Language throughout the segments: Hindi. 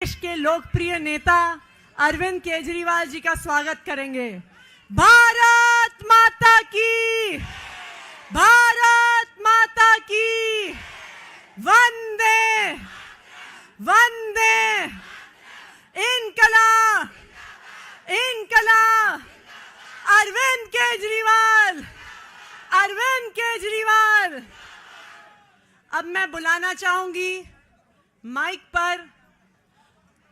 देश के लोकप्रिय नेता अरविंद केजरीवाल जी का स्वागत करेंगे। भारत माता की, भारत माता की, वंदे वंदे, इनकलाब इनकलाब, अरविंद केजरीवाल, अरविंद केजरीवाल। अब मैं बुलाना चाहूंगी माइक पर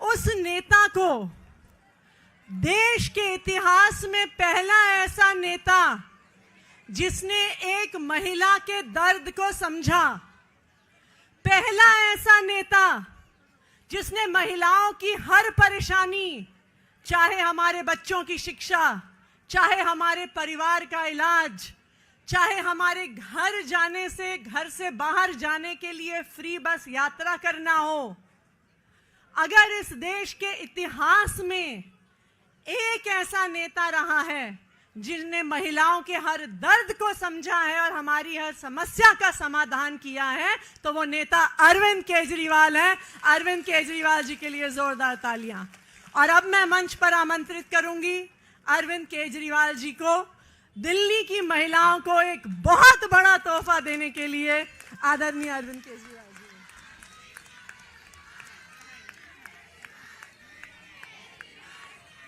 उस नेता को, देश के इतिहास में पहला ऐसा नेता जिसने एक महिला के दर्द को समझा, पहला ऐसा नेता जिसने महिलाओं की हर परेशानी, चाहे हमारे बच्चों की शिक्षा, चाहे हमारे परिवार का इलाज, चाहे हमारे घर से बाहर जाने के लिए फ्री बस यात्रा करना हो, अगर इस देश के इतिहास में एक ऐसा नेता रहा है जिसने महिलाओं के हर दर्द को समझा है और हमारी हर समस्या का समाधान किया है, तो वो नेता अरविंद केजरीवाल है। अरविंद केजरीवाल जी के लिए जोरदार तालियां। और अब मैं मंच पर आमंत्रित करूंगी अरविंद केजरीवाल जी को, दिल्ली की महिलाओं को एक बहुत बड़ा तोहफा देने के लिए। आदरणीय अरविंद केजरीवाल जी।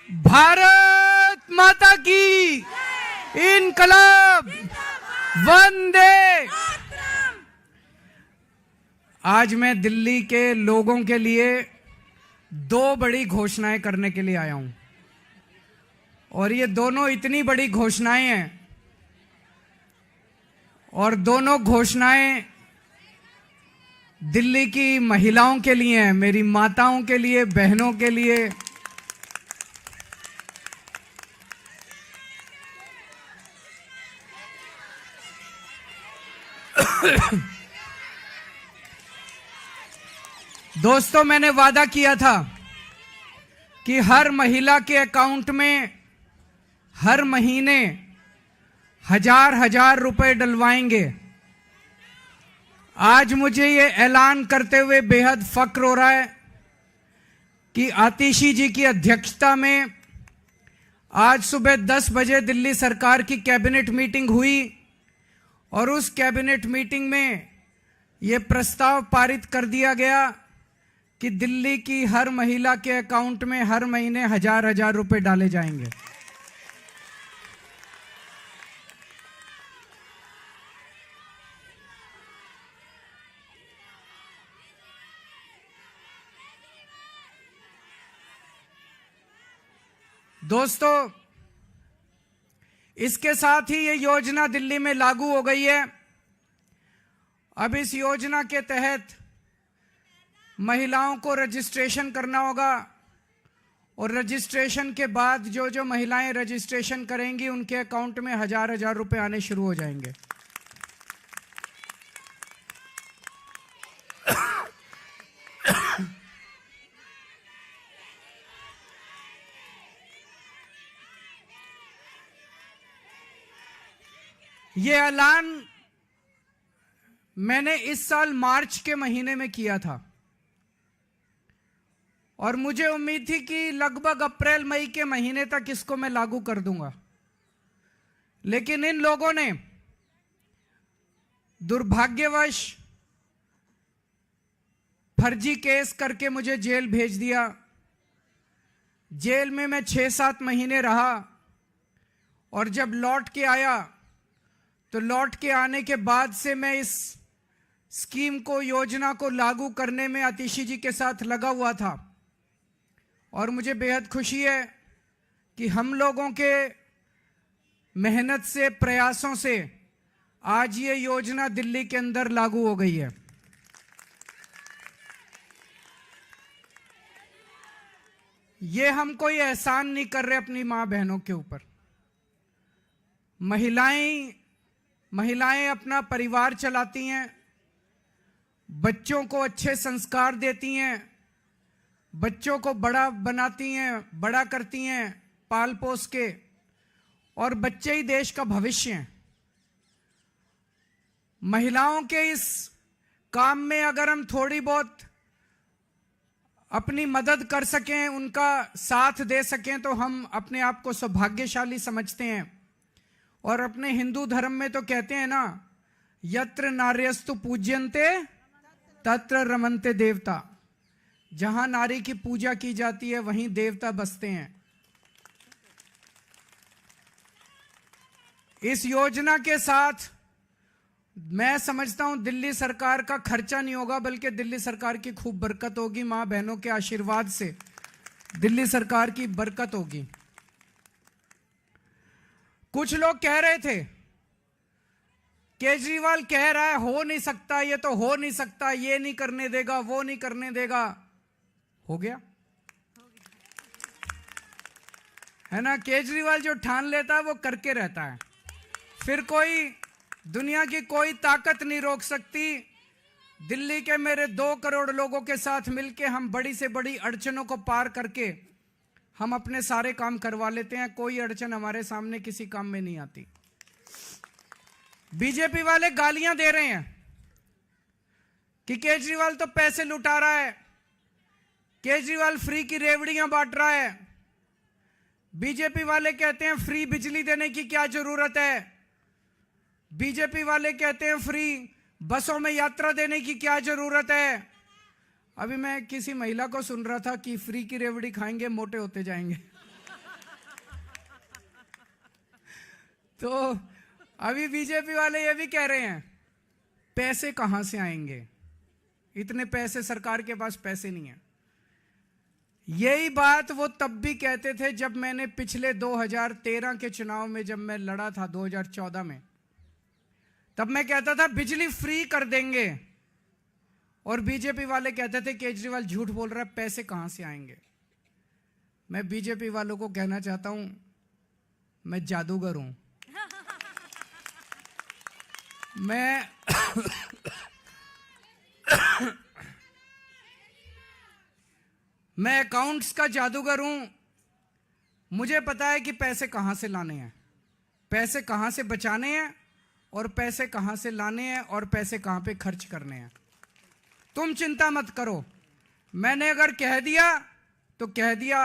भारत माता की, इनकलाब, वंदे। आज मैं दिल्ली के लोगों के लिए दो बड़ी घोषणाएं करने के लिए आया हूं, और ये दोनों इतनी बड़ी घोषणाएं हैं, और दोनों घोषणाएं दिल्ली की महिलाओं के लिए हैं, मेरी माताओं के लिए, बहनों के लिए। दोस्तों, मैंने वादा किया था कि हर महिला के अकाउंट में हर महीने 1000 रुपए डलवाएंगे। आज मुझे ये ऐलान करते हुए बेहद फक्र हो रहा है कि आतिशी जी की अध्यक्षता में आज सुबह 10 बजे दिल्ली सरकार की कैबिनेट मीटिंग हुई, और उस कैबिनेट मीटिंग में ये प्रस्ताव पारित कर दिया गया कि दिल्ली की हर महिला के अकाउंट में हर महीने 1000 रुपए डाले जाएंगे। दोस्तों, इसके साथ ही ये योजना दिल्ली में लागू हो गई है। अब इस योजना के तहत महिलाओं को रजिस्ट्रेशन करना होगा, और रजिस्ट्रेशन के बाद जो जो महिलाएं रजिस्ट्रेशन करेंगी उनके अकाउंट में 1000 रुपए आने शुरू हो जाएंगे। ये ऐलान मैंने इस साल मार्च के महीने में किया था, और मुझे उम्मीद थी कि लगभग अप्रैल मई के महीने तक इसको मैं लागू कर दूंगा। लेकिन इन लोगों ने दुर्भाग्यवश फर्जी केस करके मुझे जेल भेज दिया। जेल में मैं 6-7 महीने रहा, और जब लौट के आया तो लौट के आने के बाद से मैं इस स्कीम को, योजना को लागू करने में आतिशी जी के साथ लगा हुआ था। और मुझे बेहद खुशी है कि हम लोगों के मेहनत से, प्रयासों से आज ये योजना दिल्ली के अंदर लागू हो गई है। ये हम कोई एहसान नहीं कर रहे अपनी मां बहनों के ऊपर। महिलाएं अपना परिवार चलाती हैं, बच्चों को अच्छे संस्कार देती हैं, बच्चों को बड़ा बनाती हैं, बड़ा करती हैं पाल पोस के, और बच्चे ही देश का भविष्य हैं। महिलाओं के इस काम में अगर हम थोड़ी बहुत अपनी मदद कर सकें, उनका साथ दे सकें, तो हम अपने आप को सौभाग्यशाली समझते हैं। और अपने हिंदू धर्म में तो कहते हैं ना, यत्र नार्यस्तु पूज्यन्ते तत्र रमन्ते देवता। जहां नारी की पूजा की जाती है वहीं देवता बसते हैं। इस योजना के साथ मैं समझता हूं दिल्ली सरकार का खर्चा नहीं होगा, बल्कि दिल्ली सरकार की खूब बरकत होगी। मां बहनों के आशीर्वाद से दिल्ली सरकार की बरकत होगी। कुछ लोग कह रहे थे केजरीवाल कह रहा है हो नहीं सकता, ये तो हो नहीं सकता, ये नहीं करने देगा, वो नहीं करने देगा। हो गया है ना। केजरीवाल जो ठान लेता है वो करके रहता है, फिर कोई दुनिया की कोई ताकत नहीं रोक सकती। दिल्ली के मेरे 2 करोड़ लोगों के साथ मिलके हम बड़ी से बड़ी अड़चनों को पार करके हम अपने सारे काम करवा लेते हैं। कोई अड़चन हमारे सामने किसी काम में नहीं आती। बीजेपी वाले गालियां दे रहे हैं कि केजरीवाल तो पैसे लुटा रहा है, केजरीवाल फ्री की रेवड़ियां बांट रहा है। बीजेपी वाले कहते हैं फ्री बिजली देने की क्या जरूरत है। बीजेपी वाले कहते हैं फ्री बसों में यात्रा देने की क्या जरूरत है। अभी मैं किसी महिला को सुन रहा था कि फ्री की रेवड़ी खाएंगे मोटे होते जाएंगे। तो अभी बीजेपी वाले ये भी कह रहे हैं पैसे कहां से आएंगे, इतने पैसे सरकार के पास पैसे नहीं है। यही बात वो तब भी कहते थे जब मैंने पिछले 2013 के चुनाव में जब मैं लड़ा था 2014 में, तब मैं कहता था बिजली फ्री कर देंगे, और बीजेपी वाले कहते थे केजरीवाल झूठ बोल रहा है, पैसे कहां से आएंगे। मैं बीजेपी वालों को कहना चाहता हूं मैं जादूगर हूं। मैं अकाउंट्स का जादूगर हूं। मुझे पता है कि पैसे कहां से लाने हैं, पैसे कहां से बचाने हैं, और पैसे कहां से लाने हैं, और पैसे कहां पे खर्च करने हैं। तुम चिंता मत करो। मैंने अगर कह दिया तो कह दिया।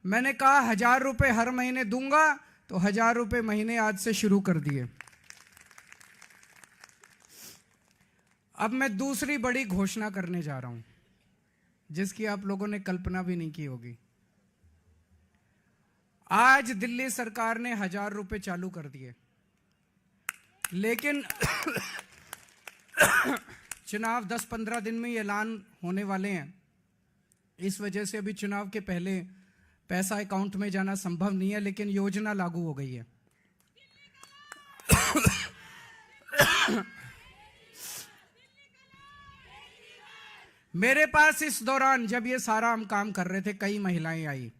मैंने कहा 1000 रुपए हर महीने दूंगा, तो 1000 रुपए महीने आज से शुरू कर दिए। अब मैं दूसरी बड़ी घोषणा करने जा रहा हूं, जिसकी आप लोगों ने कल्पना भी नहीं की होगी। आज दिल्ली सरकार ने 1000 रुपए चालू कर दिए, लेकिन चुनाव 10-15 दिन में ऐलान होने वाले हैं। इस वजह से अभी चुनाव के पहले पैसा अकाउंट में जाना संभव नहीं है, लेकिन योजना लागू हो गई है। मेरे पास इस दौरान जब ये सारा हम काम कर रहे थे, कई महिलाएं आई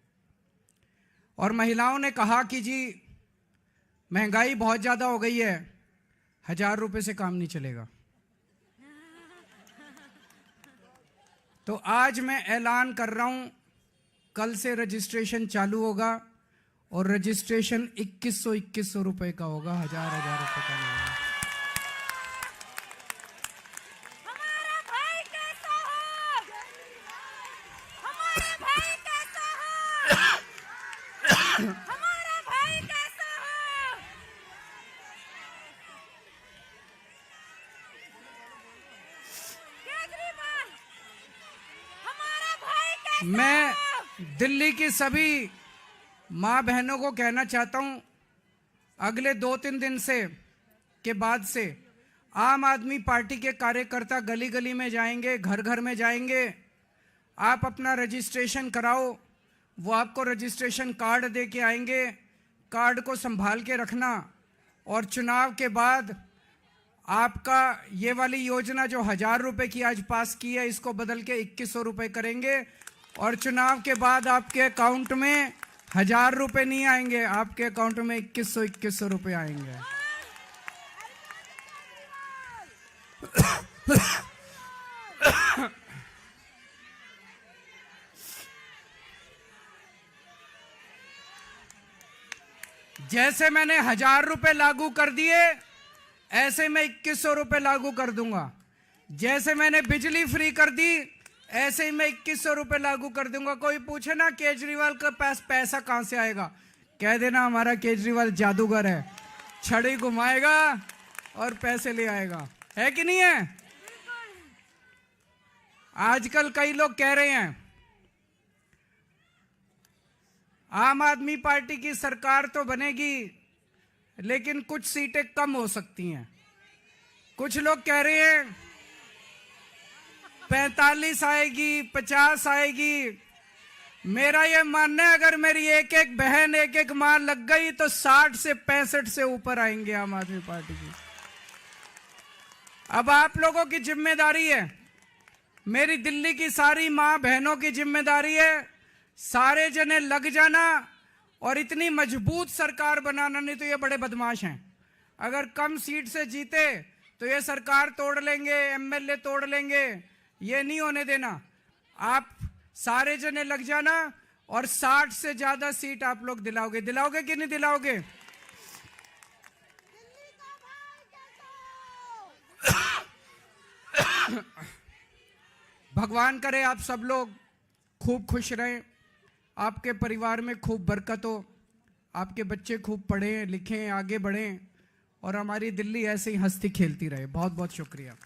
और महिलाओं ने कहा कि जी महंगाई बहुत ज्यादा हो गई है, 1000 रुपए से काम नहीं चलेगा। तो आज मैं ऐलान कर रहा हूं, कल से रजिस्ट्रेशन चालू होगा, और रजिस्ट्रेशन 2100 रुपए का होगा, 1000 रुपए का नहीं होगा। हमारा भाई कैसा हो? हमारा भाई कैसा हो? हमारा भाई कैसा हो? केजरीवाल, हमारा भाई कैसा हो? मैं दिल्ली की सभी मां बहनों को कहना चाहता हूं, अगले 2-3 दिन से के बाद से आम आदमी पार्टी के कार्यकर्ता गली गली में जाएंगे, घर घर में जाएंगे। आप अपना रजिस्ट्रेशन कराओ, वो आपको रजिस्ट्रेशन कार्ड दे के आएंगे। कार्ड को संभाल के रखना, और चुनाव के बाद आपका ये वाली योजना जो 1000 रुपए की आज पास की है, इसको बदल के 2100 रुपए करेंगे। और चुनाव के बाद आपके अकाउंट में 1000 रुपए नहीं आएंगे, आपके अकाउंट में 2100 रुपए आएंगे। जैसे मैंने 1000 रुपए लागू कर दिए, ऐसे मैं 2100 रुपए लागू कर दूंगा। जैसे मैंने बिजली फ्री कर दी, ऐसे ही मैं 2100 रुपए लागू कर दूंगा। कोई पूछे ना केजरीवाल का पास पैसा कहां से आएगा, कह देना हमारा केजरीवाल जादूगर है, छड़ी घुमाएगा और पैसे ले आएगा। है कि नहीं है? आजकल कई लोग कह रहे हैं आम आदमी पार्टी की सरकार तो बनेगी लेकिन कुछ सीटें कम हो सकती हैं। कुछ लोग कह रहे हैं 45 आएगी, 50 आएगी। मेरा यह मानना है अगर मेरी एक एक बहन एक एक मां लग गई तो 60 से 65 से ऊपर आएंगे आम आदमी पार्टी की। अब आप लोगों की जिम्मेदारी है, मेरी दिल्ली की सारी मां बहनों की जिम्मेदारी है, सारे जने लग जाना और इतनी मजबूत सरकार बनाना। नहीं तो ये बड़े बदमाश हैं, अगर कम सीट से जीते तो ये सरकार तोड़ लेंगे, एमएलए तोड़ लेंगे, ये नहीं होने देना। आप सारे जने लग जाना और 60 से ज्यादा सीट आप लोग दिलाओगे। दिलाओगे कि नहीं दिलाओगे? भगवान करे आप सब लोग खूब खुश रहें, आपके परिवार में खूब बरकत हो, आपके बच्चे खूब पढ़ें लिखें आगे बढ़ें और हमारी दिल्ली ऐसे ही हंसती खेलती रहे। बहुत बहुत शुक्रिया।